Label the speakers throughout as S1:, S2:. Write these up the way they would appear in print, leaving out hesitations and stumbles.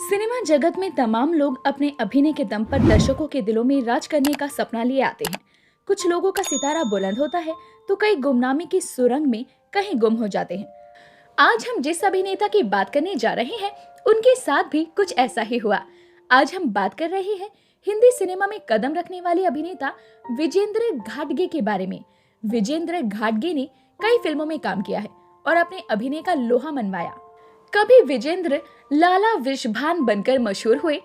S1: Cinema जगत में तमाम लोग अपने अभिनय के दम पर दर्शकों के दिलों में राज करने का सपना लिए आते हैं। कुछ लोगों का सितारा बुलंद होता है तो कई गुमनामी की सुरंग में कहीं गुम हो जाते हैं। आज हम जिस अभिनेता की बात करने जा रहे हैं उनके साथ भी कुछ ऐसा ही हुआ। आज हम बात कर रहे हैं हिंदी सिनेमा में कदम रखने वाले अभिनेता विजेंद्र घाटगे के बारे में। विजेंद्र घाटगे ने कई फिल्मों में काम किया है और अपने अभिनय का लोहा मनवाया। कभी विजेंद्र लाला वृषभान बनकर मशहूर हुए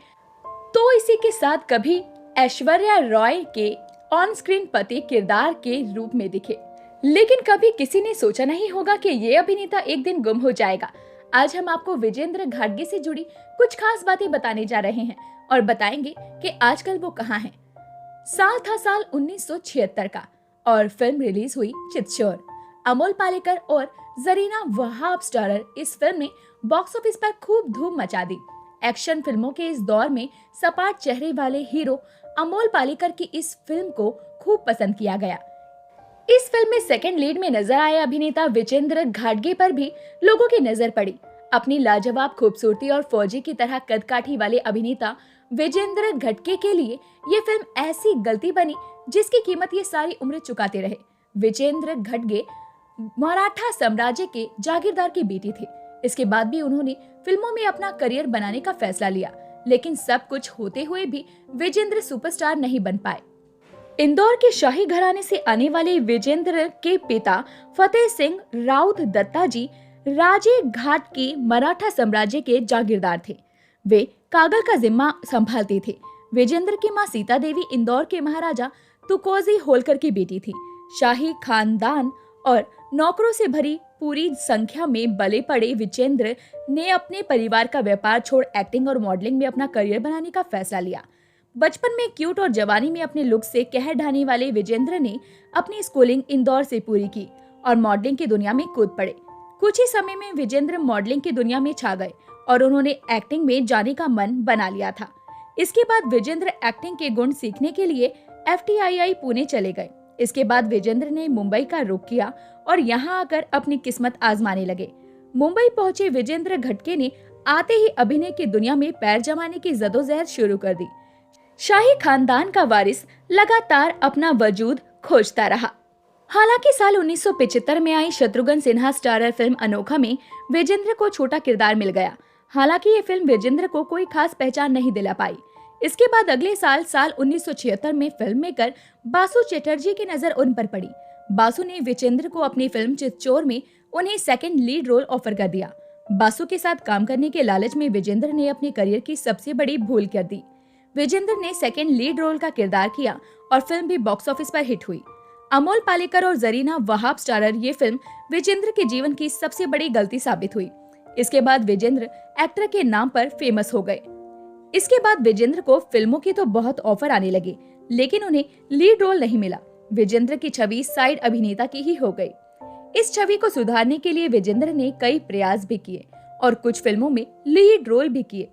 S1: तो इसी के साथ कभी ऐश्वर्या रॉय के ऑन स्क्रीन पति किरदार के रूप में दिखे, लेकिन कभी किसी ने सोचा नहीं होगा कि ये अभिनेता एक दिन गुम हो जाएगा। आज हम आपको विजेंद्र घाटगे से जुड़ी कुछ खास बातें बताने जा रहे हैं और बताएंगे कि आजकल वो कहाँ हैं। साल था साल 1976 का और फिल्म रिलीज हुई चितचोर। अमोल पालेकर और जरीना वहाब स्टारर इस फिल्म ने बॉक्स ऑफिस पर खूब धूम मचा दी। एक्शन फिल्मों के इस दौर में सपाट चेहरे वाले हीरो अमोल पालेकर की इस फिल्म को खूब पसंद किया गया। इस फिल्म में सेकंड लीड में नजर आए अभिनेता विजेंद्र घाटगे पर भी लोगों की नजर पड़ी। अपनी लाजवाब खूबसूरती और फौजी की तरह कदकाठी वाले अभिनेता विजेंद्र घाटगे के लिए ये फिल्म ऐसी गलती बनी जिसकी कीमत ये सारी उम्र चुकाते रहे। विजेंद्र घाटगे मराठा साम्राज्य के जागीरदार की बेटी थी। इसके बाद भी उन्होंने फिल्मों में अपना करियर बनाने का फैसला लिया, लेकिन सब कुछ होते हुए भी विजेंद्र सुपरस्टार नहीं बन पाए। इंदौर के शाही घराने से आने वाले विजेंद्र के पिता फतेह सिंह राउत दत्ता जी राजे घाट के मराठा साम्राज्य के जागीरदार थे। वे कागल का जिम्मा संभालते थे। विजेंद्र की मां सीता देवी इंदौर के महाराजा तुकोजी होलकर की बेटी थी। शाही खानदान और नौकरों से भरी पूरी संख्या में बले पड़े विजेंद्र ने अपने परिवार का व्यापार छोड़ एक्टिंग और मॉडलिंग में अपना करियर बनाने का फैसला लिया। बचपन में क्यूट और जवानी में अपने लुक से कहर ढाने वाले विजेंद्र ने अपनी स्कूलिंग इंदौर से पूरी की और मॉडलिंग की दुनिया में कूद पड़े। कुछ ही समय में विजेंद्र मॉडलिंग की दुनिया में छा गए और उन्होंने एक्टिंग में जाने का मन बना लिया था। इसके बाद विजेंद्र एक्टिंग के गुण सीखने के लिए FTII पुणे चले गए। इसके बाद विजेंद्र ने मुंबई का रुख किया और यहाँ आकर अपनी किस्मत आजमाने लगे। मुंबई पहुंचे विजेंद्र घाटगे ने आते ही अभिनय की दुनिया में पैर जमाने की जदोजहद शुरू कर दी। शाही खानदान का वारिस लगातार अपना वजूद खोजता रहा। हालांकि साल 1975 में आई शत्रुघ्न सिन्हा स्टारर फिल्म अनोखा में विजेंद्र को छोटा किरदार मिल गया। हालांकि ये फिल्म विजेंद्र को कोई खास पहचान नहीं दिला पाई। इसके बाद अगले साल 1976 में फिल्म मेकर बासु चटर्जी की नजर उन पर पड़ी। बासु ने विजेंद्र को अपनी फिल्म चितचोर में उन्हें सेकंड लीड रोल ऑफर कर दिया। बासु के साथ काम करने के लालच में विजेंद्र ने अपने करियर की सबसे बड़ी भूल कर दी। विजेंद्र ने सेकंड लीड रोल का किरदार किया और फिल्म भी बॉक्स ऑफिस पर हिट हुई। अमोल पालेकर और जरीना वहाब स्टारर ये फिल्म विजेंद्र के जीवन की सबसे बड़ी गलती साबित हुई। इसके बाद विजेंद्र एक्टर के नाम पर फेमस हो गए। इसके बाद विजेंद्र को फिल्मों की तो बहुत ऑफर आने लगे, लेकिन उन्हें लीड रोल नहीं मिला। विजेंद्र की छवि साइड अभिनेता की ही हो गई। इस छवि को सुधारने के लिए विजेंद्र ने कई प्रयास भी किए और कुछ फिल्मों में लीड रोल भी किए,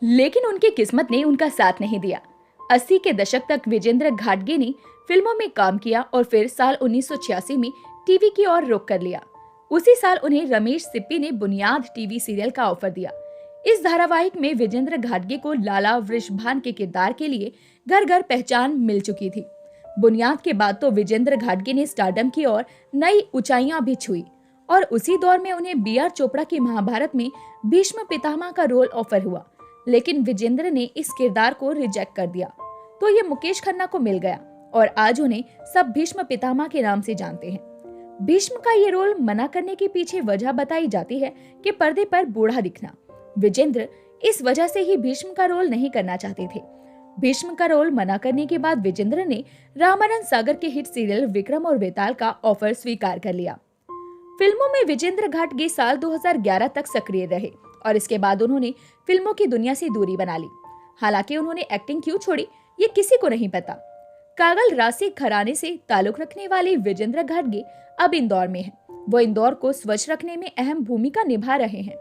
S1: लेकिन उनकी किस्मत ने उनका साथ नहीं दिया। 80 के दशक तक विजेंद्र घाटगे ने फिल्मों में काम किया और फिर साल 1986 में टीवी की ओर रुख कर लिया। उसी साल उन्हें रमेश सिप्पी ने बुनियाद टीवी सीरियल का ऑफर दिया। इस धारावाहिक में विजेंद्र घाटगे को लाला वृषभान के किरदार के लिए घर घर पहचान मिल चुकी थी। बुनियाद के बाद तो विजेंद्र घाटगे ने स्टारडम की ओर नई ऊंचाइयां भी छुई और उसी दौर में उन्हें BR चोपड़ा की महाभारत में भीष्म पितामह का रोल ऑफर हुआ, लेकिन विजेंद्र ने इस किरदार को रिजेक्ट कर दिया तो ये मुकेश खन्ना को मिल गया और आज उन्हें सब भीष्म पितामह के नाम से जानते हैं। भीष्म का ये रोल मना करने के पीछे वजह बताई जाती है कि पर्दे पर बूढ़ा दिखना। विजेंद्र इस वजह से ही भीष्म का रोल नहीं करना चाहते थे। भीष्म का रोल मना करने के बाद विजेंद्र ने रामानंद सागर के हिट सीरियल विक्रम और वेताल का ऑफर स्वीकार कर लिया। फिल्मों में विजेंद्र घाटगे साल 2011 तक सक्रिय रहे और इसके बाद उन्होंने फिल्मों की दुनिया से दूरी बना ली। हालांकि उन्होंने एक्टिंग क्यों छोड़ी ये किसी को नहीं पता। कागल राशि घराने से ताल्लुक रखने वाले विजेंद्र घाटगे अब इंदौर में हैं। वो इंदौर को स्वच्छ रखने में अहम भूमिका निभा रहे हैं।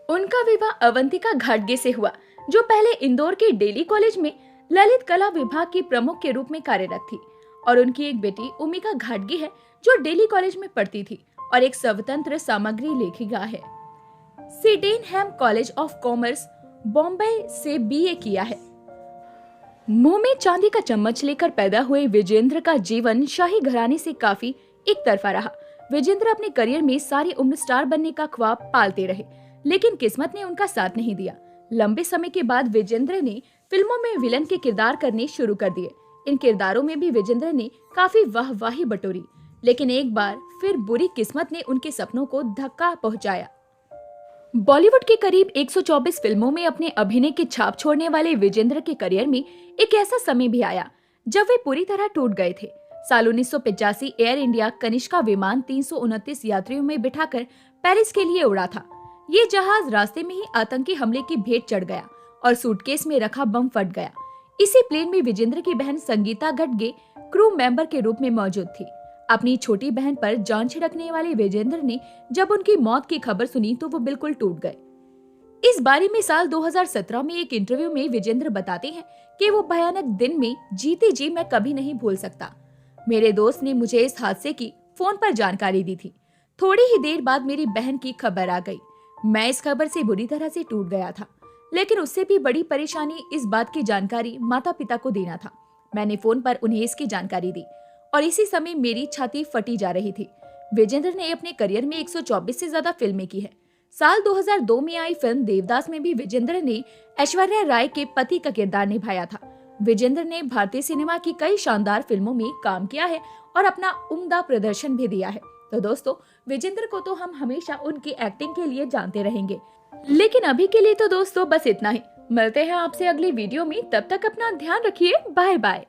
S1: उनका विवाह अवंतिका घाटगे से हुआ, जो पहले इंदौर के डेली कॉलेज में ललित कला विभाग की प्रमुख के रूप में कार्यरत थी, और उनकी एक बेटी उमिका घाटगे है जो डेली कॉलेज में पढ़ती थी और एक स्वतंत्र सामग्री लेखिका है। Sydenham college of commerce Bombay से बीए किया है। मुंह में चांदी का चम्मच लेकर पैदा हुए विजेंद्र का जीवन शाही घराने से काफी एक तरफा रहा। विजेंद्र अपने करियर में सारी उम्र स्टार बनने का ख्वाब पालते रहे, लेकिन किस्मत ने उनका साथ नहीं दिया। लंबे समय के बाद विजेंद्र ने फिल्मों में विलन के किरदार करने शुरू कर दिए। इन किरदारों में भी विजेंद्र ने काफी वाहवाही बटोरी, लेकिन एक बार फिर बुरी किस्मत ने उनके सपनों को धक्का पहुंचाया। बॉलीवुड के करीब 124 फिल्मों में अपने अभिनय की छाप छोड़ने वाले विजेंद्र के करियर में एक ऐसा समय भी आया जब वे पूरी तरह टूट गए थे। साल 1985 एयर इंडिया कनिष्का विमान 329 यात्रियों में बिठाकर पेरिस के लिए उड़ा था। ये जहाज रास्ते में ही आतंकी हमले की भेंट चढ़ गया और सूटकेस में रखा बम फट गया। इसी प्लेन में विजेंद्र की बहन संगीता गडगे क्रू मेंबर के रूप में मौजूद थी। अपनी छोटी बहन पर जान छिड़कने वाले विजेंद्र ने जब उनकी मौत की खबर सुनी तो वो बिल्कुल टूट गए। इस बारे में साल 2017 में एक इंटरव्यू में विजेंद्र बताते हैं कि वो भयानक दिन में जीते जी मैं कभी नहीं भूल सकता। मेरे दोस्त ने मुझे इस हादसे की फोन पर जानकारी दी थी। थोड़ी ही देर बाद मेरी बहन की खबर आ गई। मैं इस खबर से बुरी तरह से टूट गया था, लेकिन उससे भी बड़ी परेशानी इस बात की जानकारी माता पिता को देना था। मैंने फोन पर उन्हें इसकी जानकारी दी और इसी समय मेरी छाती फटी जा रही थी। विजेंद्र ने अपने करियर में 124 से ज्यादा फिल्में की है। साल 2002 में आई फिल्म देवदास में भी विजेंद्र ने ऐश्वर्या राय के पति का किरदार निभाया था। विजेंद्र ने भारतीय सिनेमा की कई शानदार फिल्मों में काम किया है और अपना उम्दा प्रदर्शन भी दिया है। तो दोस्तों, विजेंद्र को तो हम हमेशा उनकी एक्टिंग के लिए जानते रहेंगे। लेकिन अभी के लिए तो दोस्तों बस इतना ही। मिलते हैं आपसे अगली वीडियो में, तब तक अपना ध्यान रखिए। Bye bye.